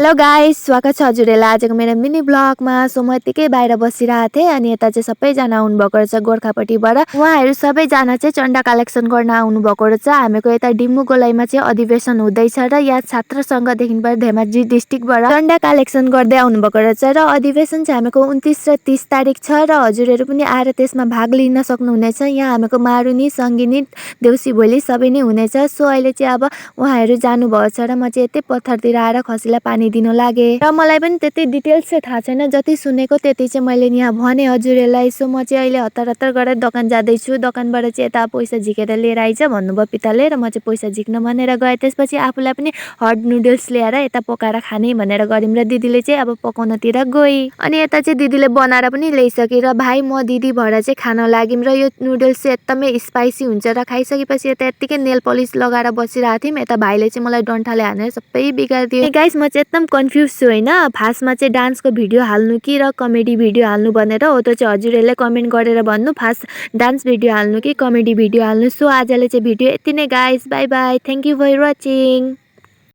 Hello guys, स्वागत छ हजुरहरूलाई आजको मेरो मिनी ब्लगमा। सो म यतिकै बाहिर बसिरहेको थिएँ अनि यता चाहिँ सबैजना आउनुभएको रहेछ गोर्खापट्टिबाट। उहाँहरू सबैजना चाहिँ चन्दा कलेक्सन गर्न आउनुभएको रहेछ। हामीको यता डिम्बु गोलाईमा चाहिँ अधिवेशन हुँदैछ र यहाँ छात्र सङ्घदेखिबाट धेमाजी डिस्ट्रिक्टबाट चन्दा कलेक्सन गर्दै आउनुभएको रहेछ र अधिवेशन चाहिँ हामीको 29 र 30 तारिक छ र हजुरहरू पनि आएर त्यसमा भाग लिन सक्नुहुनेछ। यहाँ हामीको मारुनी, सङ्गिनी, देउसी भोलि सबै नै हुनेछ। सो अहिले चाहिँ अब उहाँहरू जानुभएको छ र म चाहिँ यतै पत्थरतिर आएर खसीलाई पानी दिनु लागे र मलाई पनि त्यति डिटेल्स चाहिँ थाहा छैन। जति सुनेको त्यति चाहिँ मैले यहाँ भने हजुरहरूलाई। सो म चाहिँ अहिले हतार हतार गरेर दोकान जाँदैछु। दोकानबाट चाहिँ यता पैसा झिकेर लिएर आइज भन्नुभयो पिताले र म चाहिँ पैसा झिक्न भनेर गएँ। त्यसपछि आफूलाई पनि हट नुडल्स ल्याएर यता पकाएर खाने भनेर गऱ्यौँ र दिदीले चाहिँ अब पकाउनतिर गई। अनि यता चाहिँ दिदीले बनाएर पनि ल्याइसकेर भाइ म दिदी भएर चाहिँ खान लाग्यौँ र यो नुडल्स चाहिँ एकदमै स्पाइसी हुन्छ र खाइसकेपछि यता यत्तिकै नेल पलिस लगाएर बसिरहेको थियौँ। यता भाइले चाहिँ मलाई डन्ठाले हानेर सबै बिगारिदियो। गाइस म चाहिँ एकदम कन्फ्युज छु होइन, फार्स्टमा चाहिँ डान्सको भिडियो हाल्नु कि र कमेडी भिडियो हाल्नु भनेर हो। त्यो चाहिँ हजुरहरूले कमेन्ट गरेर भन्नु, फार्स्ट डान्स भिडियो हाल्नु कि कमेडी भिडियो हाल्नु। सो आजले चाहिँ भिडियो यति नै guys, bye bye, thank you for watching.